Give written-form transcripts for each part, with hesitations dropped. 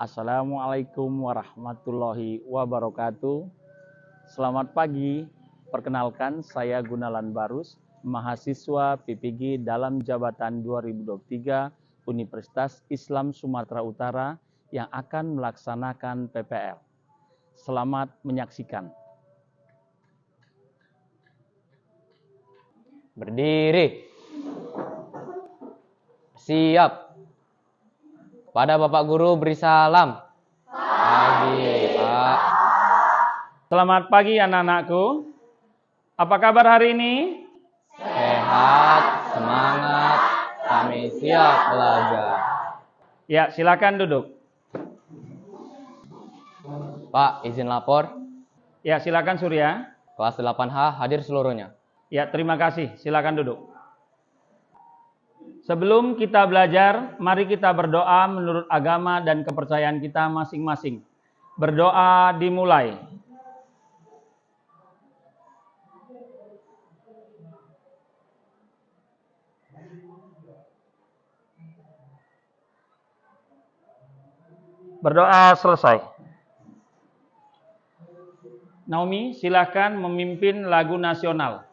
Assalamualaikum warahmatullahi wabarakatuh. Selamat pagi, perkenalkan saya Gunalan Barus, mahasiswa PPG dalam jabatan 2023 Universitas Islam Sumatera Utara yang akan melaksanakan PPL. Selamat menyaksikan. Berdiri. Siap. Pada Bapak Guru beri salam. Pagi, Pak. Selamat pagi anak-anakku. Apa kabar hari ini? Sehat, semangat, kami siap belajar. Ya, silakan duduk. Pak, izin lapor. Ya, silakan Surya. Kelas 8H hadir seluruhnya. Ya, terima kasih. Silakan duduk. Sebelum kita belajar, mari kita berdoa menurut agama dan kepercayaan kita masing-masing. Berdoa dimulai. Berdoa selesai. Naomi, silakan memimpin lagu nasional.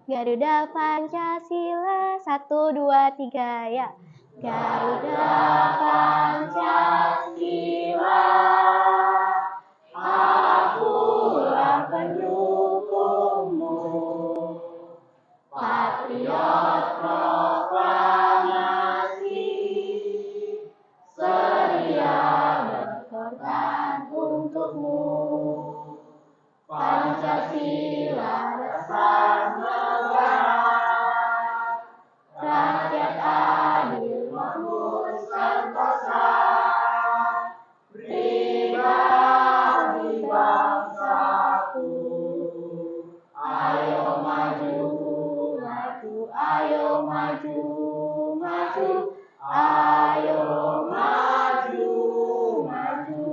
Garuda Pancasila 1, 2, 3 ya. Garuda Pancasila, akulah pendukungmu. Patriot proklamasi, sedia berkorban untukmu. Pancasila dasar negara, rakyat adil makmur sentosa, pribadi bangsaku. Ayo maju, maju, ayo maju, maju, ayo maju, maju.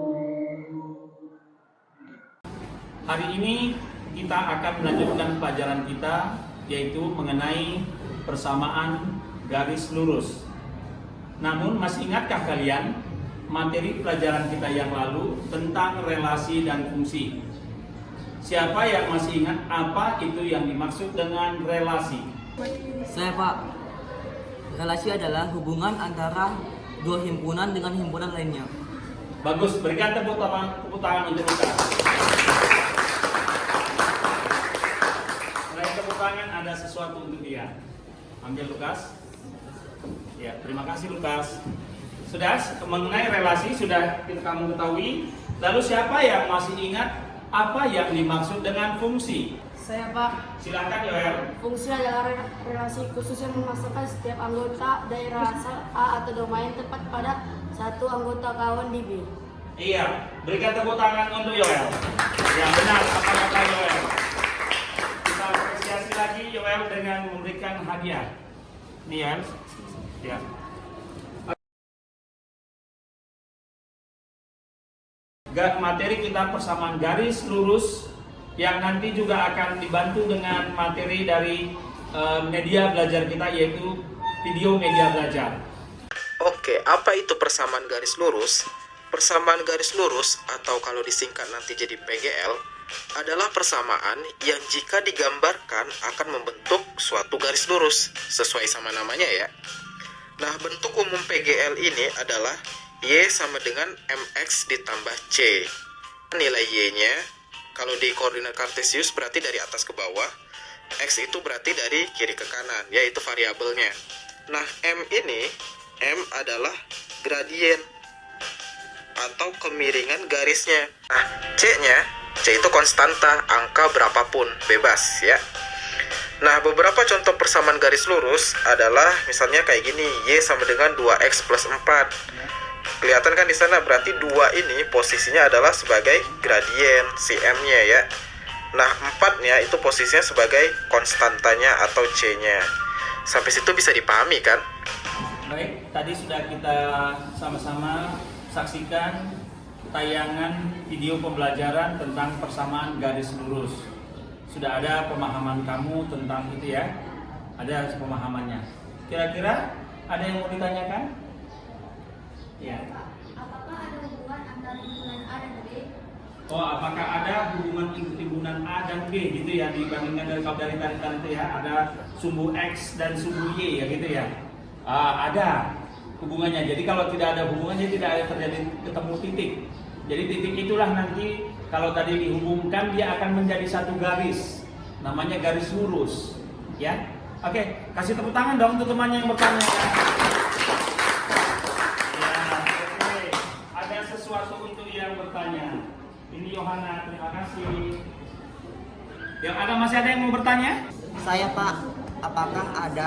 Hari ini kita akan melanjutkan pelajaran kita, yaitu mengenai persamaan garis lurus. Namun masih ingatkah kalian materi pelajaran kita yang lalu tentang relasi dan fungsi? Siapa yang masih ingat apa itu yang dimaksud dengan relasi? Saya, Pak. Relasi adalah hubungan antara dua himpunan dengan himpunan lainnya. Bagus, berikan tepuk tangan untuk Lukas. Selain tepuk tangan ada sesuatu untuk dia. Ambil Lukas. Ya, terima kasih Lukas. Sudah mengenai relasi sudah kamu ketahui. Lalu siapa yang masih ingat apa yang dimaksud dengan fungsi? Saya, Pak. Silakan Yoel. Fungsi adalah relasi khusus yang memasukkan setiap anggota daerah asal A atau domain tepat pada satu anggota kawan di B. Iya, berikan tepuk tangan untuk Yoel. Ya benar, apa kata Yoel. Kita apresiasi lagi Yoel dengan memberikan hadiah. Nih Yoel. Ya. Materi kita persamaan garis lurus yang nanti juga akan dibantu dengan materi dari media belajar kita, yaitu video media belajar. Oke, apa itu persamaan garis lurus? Persamaan garis lurus atau kalau disingkat nanti jadi PGL adalah persamaan yang jika digambarkan akan membentuk suatu garis lurus sesuai sama namanya ya. Nah, bentuk umum PGL ini adalah Y sama dengan MX ditambah C. Nilai Y-nya kalau di koordinat kartesius berarti dari atas ke bawah, X itu berarti dari kiri ke kanan, yaitu variabelnya. Nah, M adalah gradien atau kemiringan garisnya. Nah, C itu konstanta, angka berapapun, bebas ya. Nah, beberapa contoh persamaan garis lurus adalah misalnya kayak gini, Y sama dengan 2X plus 4. Kelihatan kan di sana, berarti 2 ini posisinya adalah sebagai gradien si M-nya ya. Nah, 4-nya itu posisinya sebagai konstantanya atau C-nya. Sampai situ bisa dipahami kan? Baik, tadi sudah kita sama-sama saksikan tayangan video pembelajaran tentang persamaan garis lurus. Sudah ada pemahaman kamu tentang itu ya? Ada pemahamannya. Kira-kira ada yang mau ditanyakan? Ya. Apakah ada hubungan antara himpunan A dan B? Oh, apakah ada hubungan himpunan A dan B gitu ya, dibandingkan dari kalau dari tarikan itu ya, ada sumbu X dan sumbu Y ya gitu ya. Ada hubungannya. Jadi kalau tidak ada hubungannya tidak ada terjadi ketemu titik. Jadi titik itulah nanti kalau tadi dihubungkan dia akan menjadi satu garis. Namanya garis lurus. Ya. Oke, kasih tepuk tangan dong untuk temannya yang bertanya. Ya, oke. Ada sesuatu untuk yang bertanya. Ini Yohana, terima kasih. Yang ada masih ada yang mau bertanya? Saya Pak, apakah ada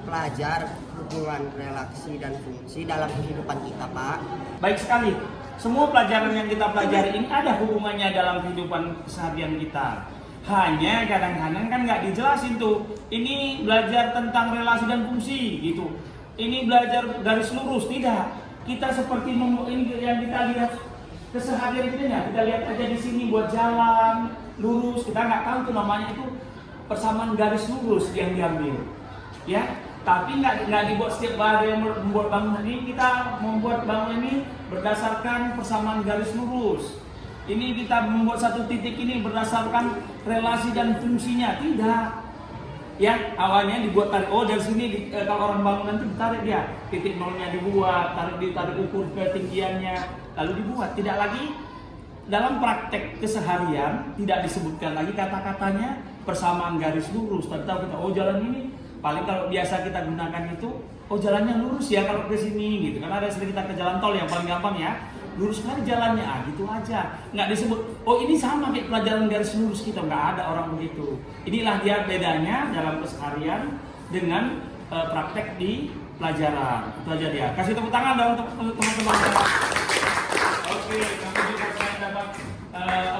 pelajar hubungan relasi dan fungsi dalam kehidupan kita Pak? Baik sekali. Semua pelajaran yang kita pelajari ini ada hubungannya dalam kehidupan keseharian kita. Hanya kadang-kadang kan nggak dijelasin tuh. Ini belajar tentang relasi dan fungsi gitu. Ini belajar garis lurus, tidak. Kita seperti ini yang kita lihat keseharian kita lihat aja di sini buat jalan lurus. Kita nggak tahu tuh namanya itu persamaan garis lurus yang diambil. Ya, tapi nggak dibuat setiap hari yang membuat bangunan ini. Kita membuat bangunan ini berdasarkan persamaan garis lurus. Ini kita membuat satu titik ini berdasarkan relasi dan fungsinya. Tidak. Ya, awalnya dibuat tarik. Oh, dari sini kalau orang bangunan itu ditarik dia. Titik nolnya dibuat, ditarik ukur ketinggiannya, lalu dibuat. Tidak lagi dalam praktek keseharian tidak disebutkan lagi kata-katanya persamaan garis lurus. Tapi tahu kita, oh jalan ini paling kalau biasa kita gunakan itu, oh jalannya lurus ya kalau ke sini gitu. Karena ada sering kita ke jalan tol yang paling gampang ya. Lurus sekali jalannya, gitu aja. Nggak disebut, oh ini sama kayak pelajaran garis lurus kita. Nggak ada orang begitu. Inilah dia bedanya dalam keseharian dengan praktek di pelajaran. Itu aja dia. Kasih tepuk tangan dong untuk teman-teman. Oke, kami juga saya dapat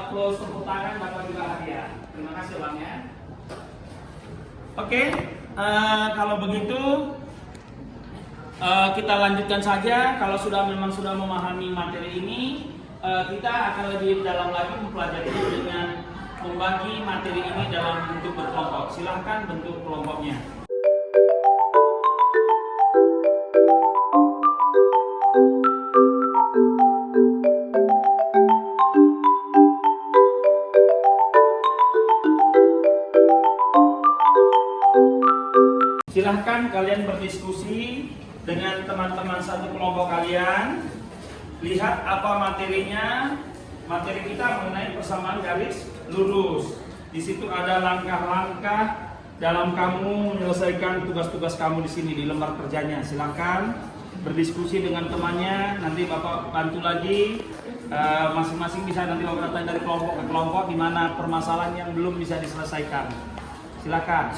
applause tepuk tangan, dapat juga hadiah. Terima kasih Bang ya. Oke, kalau begitu kita lanjutkan saja. Kalau memang sudah memahami materi ini, kita akan lebih dalam lagi mempelajari dengan membagi materi ini dalam bentuk berkelompok. Silahkan bentuk kelompoknya. Silahkan kalian berdiskusi dengan teman-teman satu kelompok kalian. Lihat apa materinya. Materi kita mengenai persamaan garis lurus. Di situ ada langkah-langkah dalam kamu menyelesaikan tugas-tugas kamu di sini di lembar kerjanya. Silahkan berdiskusi dengan temannya. Nanti Bapak bantu lagi. Masing-masing bisa nanti Bapak datang dari kelompok ke kelompok di mana permasalahan yang belum bisa diselesaikan. Silakan.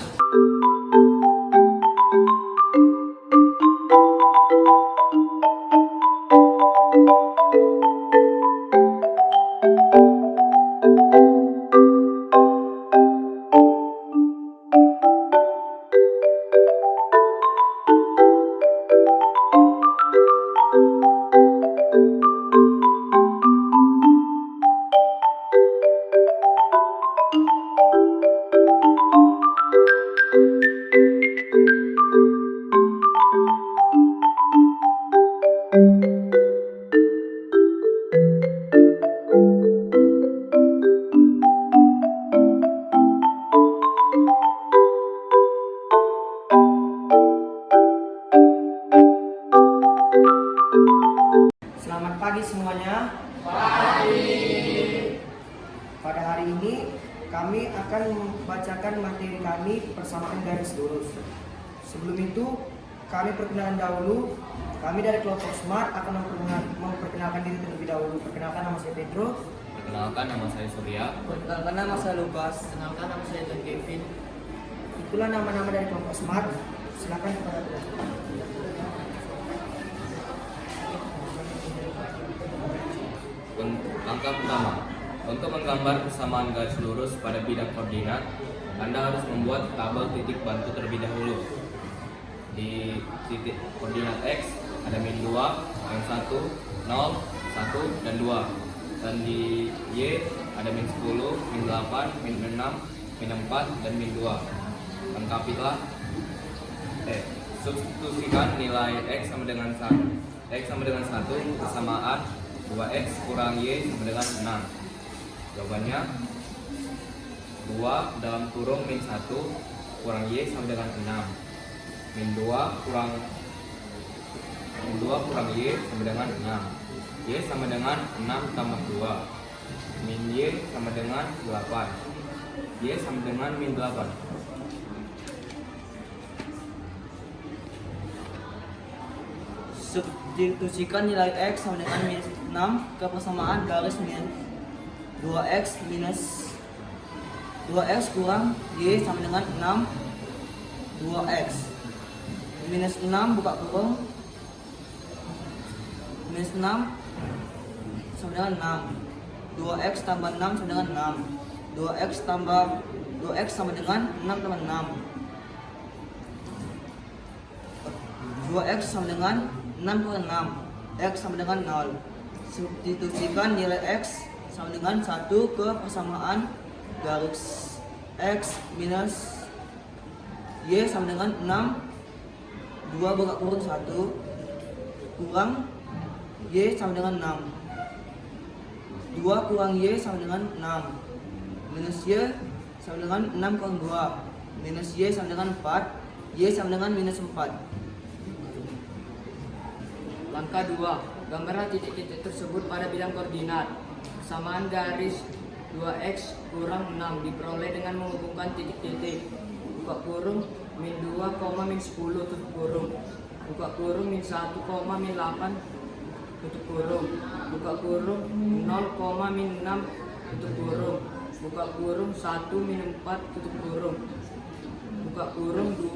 Selamat pagi semuanya. Pagi. Pada hari ini kami akan membacakan materi kami persamaan garis lurus. Sebelum itu kami perkenalan dahulu. Kami dari kelompok Smart akan memperkenalkan diri terlebih dahulu. Perkenalkan, nama saya Pedro. Perkenalkan, nama saya Surya. Perkenalkan nama saya Lukas. Kenalkan nama saya Kevin. Itulah nama-nama dari kelompok Smart. Silakan kepada Langkah pertama, untuk menggambar persamaan garis lurus pada bidang koordinat, Anda harus membuat tabel titik bantu terlebih dahulu. Di titik koordinat X ada min 2, min 1, 0, 1, dan 2. Dan di Y ada min 10, min 8, min 6, min 4, dan min 2. Lengkapilah. Substitusikan nilai X sama dengan 1. X sama dengan 1 persamaan 2X kurang Y sama dengan 6. Jawabannya 2 dalam kurung min 1 kurang Y sama dengan 6. Min 2 kurang Y sama dengan 6. Y sama dengan 6 tambah 2. Min Y sama dengan 8. Y sama dengan min 8. Substitusikan nilai X sama dengan minus 6 ke persamaan garis min 2X minus 2X kurang Y sama dengan 6 2X minus 6 buka kurung minus 6 sama dengan 6 2X tambah 6 sama dengan 6 2X sama dengan 6 tambah 6 2X sama dengan 6 kurang 6 X sama dengan 0. Substitusikan nilai X sama dengan 1 ke persamaan garis X minus Y sama dengan 6 2 buka kurung 1 kurang Y sama dengan 6 2 kurang Y sama dengan 6 minus Y sama dengan 6 kurang 2 minus Y sama dengan 4 Y sama dengan minus 4. Langkah 2. Gambarlah titik-titik tersebut pada bidang koordinat. Persamaan garis 2X kurang 6 diperoleh dengan menghubungkan titik-titik. Buka kurung min 2, min 10 tutup kurung. Buka kurung min 1, min 8 tutup kurung. Buka kurung 0, min 6 tutup kurung. Buka kurung 1 min 4 tutup kurung. Buka kurung 2,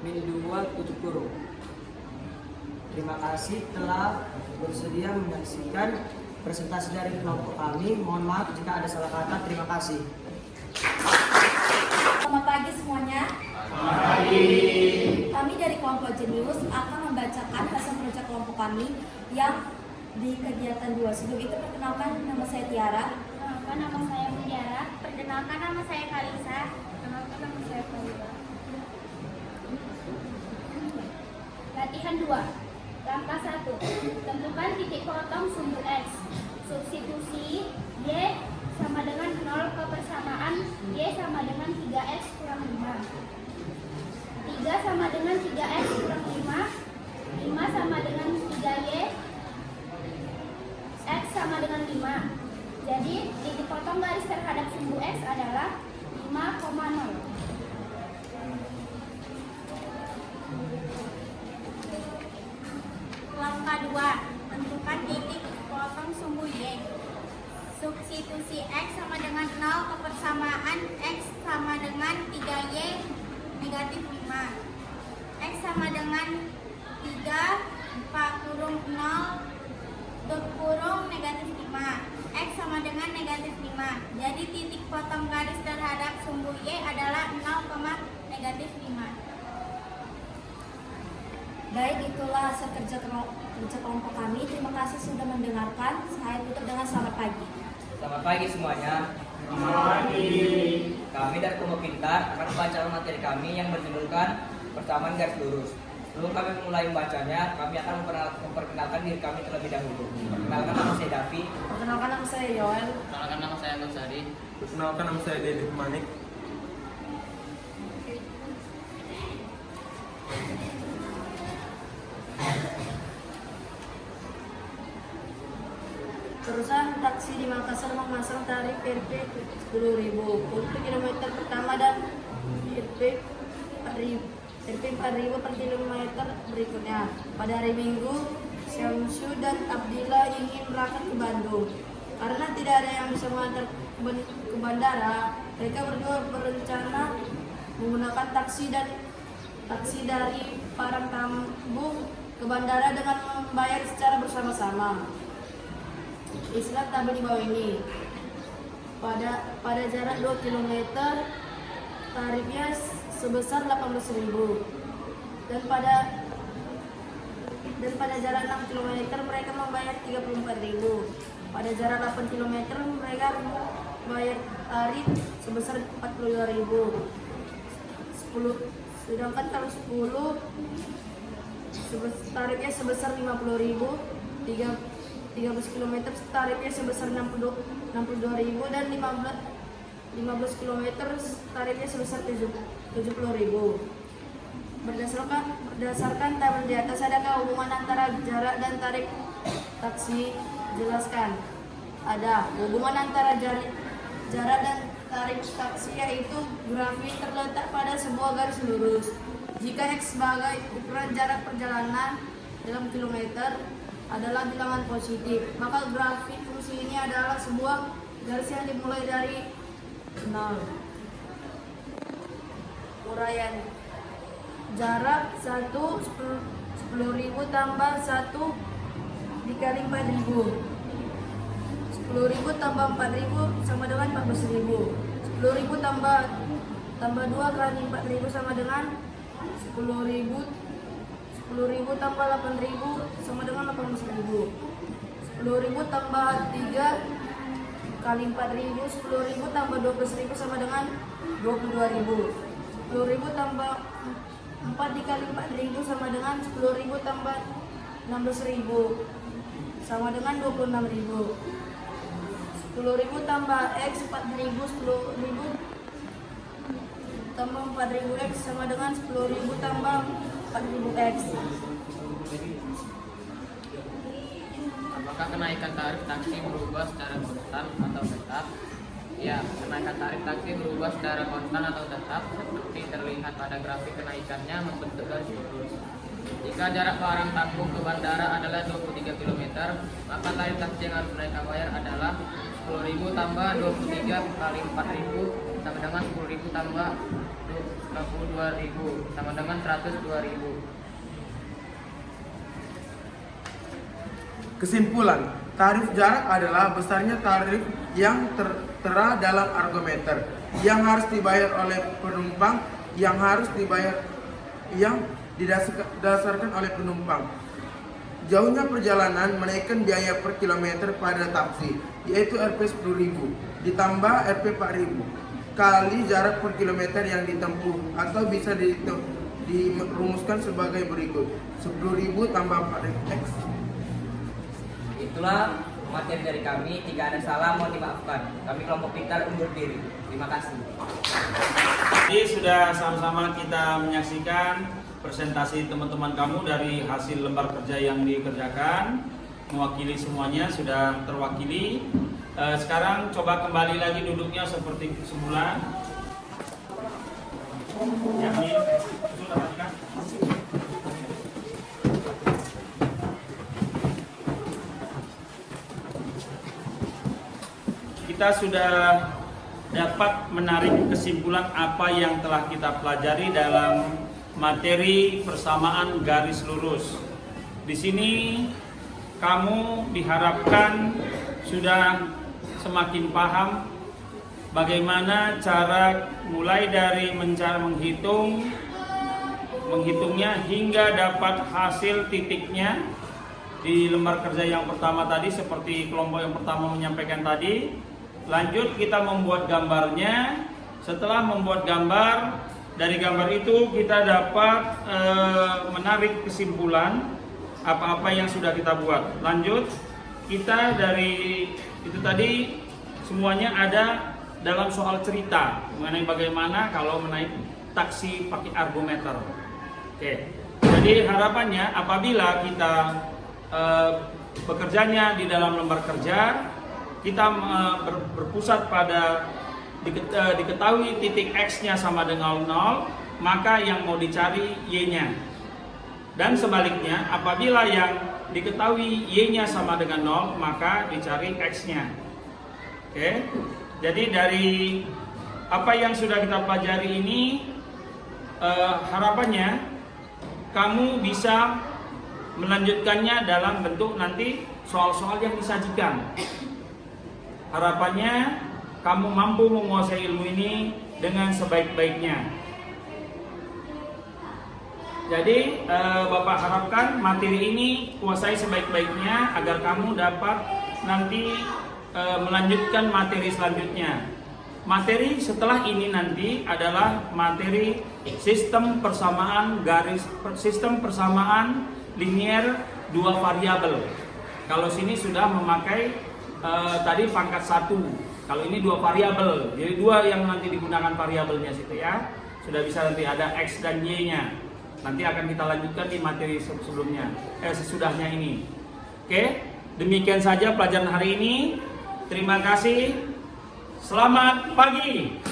min 2 tutup kurung. Terima kasih telah bersedia menyaksikan presentasi dari kelompok kami. Mohon maaf jika ada salah kata. Terima kasih. Selamat pagi semuanya. Selamat pagi. Kami dari kelompok Jenius akan membacakan hasil kerja kelompok kami yang di kegiatan 2. Sebelum itu perkenalkan, nama saya Tiara. Perkenalkan, nama saya Mutiara. Perkenalkan, nama saya Kalisa. Perkenalkan, nama saya Paula. Latihan 2. Langkah 1. Tentukan titik potong sumbu X. Substitusi Y sama dengan 0 ke persamaan Y sama dengan 3X kurang 5. 3 sama dengan 3X kurang 5. 5 sama dengan 3Y. X sama dengan 5. Jadi titik potong garis terhadap sumbu X adalah 5,0. Langkah 2. Tentukan titik potong sumbu Y. Substitusi X sama dengan 0 ke persamaan X sama dengan 3Y negatif 5. X sama dengan 3 4 kurung 0 tutup kurung negatif 5. X sama dengan negatif 5. Jadi titik potong garis terhadap sumbu Y adalah 0, negatif 5. Baik, itulah hasil kerja kelompok kami. Terima kasih sudah mendengarkan. Saya tutup dengan selamat pagi. Selamat pagi semuanya. Selamat pagi. Kami dari Kelompok Pintar akan membacakan materi kami yang berjudulkan persamaan garis lurus. Sebelum kami mulai membacanya, kami akan memperkenalkan diri kami terlebih dahulu. Perkenalkan, nama saya Davi. Perkenalkan, nama saya Yoel. Perkenalkan, nama saya Anton Sari. Perkenalkan, nama saya Deddy Manik. Perusahaan taksi di Makassar memasang tarif RP 10.000 untuk kilometer pertama dan RP 4.000 per kilometer berikutnya. Pada hari Minggu, Syamsu dan Abdillah ingin berangkat ke Bandung. Karena tidak ada yang bisa mengantar ke bandara, mereka berdua berencana menggunakan taksi dari Parangtambu ke bandara dengan membayar secara bersama-sama. Istilah tabel di bawah ini. Pada jarak 2 km tarifnya sebesar 18.000 dan pada jarak 6 km mereka membayar 34.000. Pada jarak 8 km mereka membayar tarif sebesar 42.000. Sedangkan kalau 10 tarifnya sebesar 50.000, 13 km tarifnya sebesar 62.000, dan 15 km tarifnya sebesar 70.000. Berdasarkan tabel di atas, adakah hubungan antara jarak dan tarif taksi? Jelaskan. Ada hubungan antara jarak dan tarif taksi, yaitu grafik terletak pada sebuah garis lurus. Jika X sebagai ukuran jarak perjalanan dalam kilometer adalah bilangan positif, maka grafik fungsi ini adalah sebuah garis yang dimulai dari 0. Uraian jarak 10.000 tambah 1 dikali 4.000. 10.000 tambah 4.000 sama dengan 14.000. 10.000 tambah 2 kali 4.000 sama dengan 10.000. 10.000 tambah 8.000 sama dengan 18.000. 10.000 tambah 3 kali 4.000. 10.000 tambah 12.000 sama dengan 22.000. 10.000 tambah 4 dikali 4.000 sama dengan 10.000 tambah 16.000 sama dengan 26.000. 10.000 tambah X 4.000. 10.000 tambah 4.000 X sama dengan 10.000 tambah 4.000 X. Apakah kenaikan tarif taksi berubah secara konstan atau tetap? Ya, kenaikan tarif taksi berubah secara konstan atau tetap seperti terlihat pada grafik kenaikannya membentuk garis lurus. Jika jarak barang tampung ke bandara adalah 23 km, maka tarif taksi yang harus mereka bayar adalah 10.000 tambah 23 kali 4.000 sama dengan 10.000 tambah 22.000 sama dengan 102.000. Kesimpulan, tarif jarak adalah besarnya tarif yang tertera dalam argometer yang harus dibayar oleh penumpang yang didasarkan oleh penumpang. Jauhnya perjalanan menaikkan biaya per kilometer pada taksi, yaitu Rp 10.000 ditambah Rp 4.000 kali jarak per kilometer yang ditempuh, atau bisa dirumuskan sebagai berikut: 10.000 tambah 4.000 X. Itulah materi dari kami. Jika ada salah mohon dimaafkan. Kami kelompok pintar undur diri. Terima kasih. Jadi sudah sama-sama kita menyaksikan presentasi teman-teman kamu dari hasil lembar kerja yang dikerjakan. Mewakili semuanya sudah terwakili. Sekarang coba kembali lagi duduknya seperti semula. Ya, ini sudah perhatikan. Kita sudah dapat menarik kesimpulan apa yang telah kita pelajari dalam materi persamaan garis lurus. Di sini kamu diharapkan sudah semakin paham bagaimana cara mulai dari menghitungnya hingga dapat hasil titiknya di lembar kerja yang pertama tadi, seperti kelompok yang pertama menyampaikan tadi. Lanjut kita membuat gambarnya. Setelah membuat gambar, dari gambar itu kita dapat menarik kesimpulan apa-apa yang sudah kita buat. Lanjut, kita dari itu tadi semuanya ada dalam soal cerita mengenai bagaimana kalau menaik taksi pakai argometer. Oke. Jadi harapannya apabila kita bekerjanya di dalam lembar kerja, kita berpusat pada diketahui titik X-nya sama dengan 0, maka yang mau dicari Y-nya. Dan sebaliknya, apabila yang diketahui Y-nya sama dengan 0, maka dicari X-nya. Oke. Jadi dari apa yang sudah kita pelajari ini, harapannya kamu bisa melanjutkannya dalam bentuk nanti soal-soal yang disajikan. Harapannya kamu mampu menguasai ilmu ini dengan sebaik-baiknya. Jadi Bapak harapkan materi ini kuasai sebaik-baiknya agar kamu dapat nanti melanjutkan materi selanjutnya. Materi setelah ini nanti adalah materi sistem persamaan linier dua variabel. Kalau sini sudah memakai tadi pangkat 1. Kalau ini dua variabel, jadi dua yang nanti digunakan variabelnya situ ya. Sudah bisa nanti ada X dan Y-nya. Nanti akan kita lanjutkan di materi sebelumnya, sesudahnya ini. Oke, demikian saja pelajaran hari ini. Terima kasih. Selamat pagi.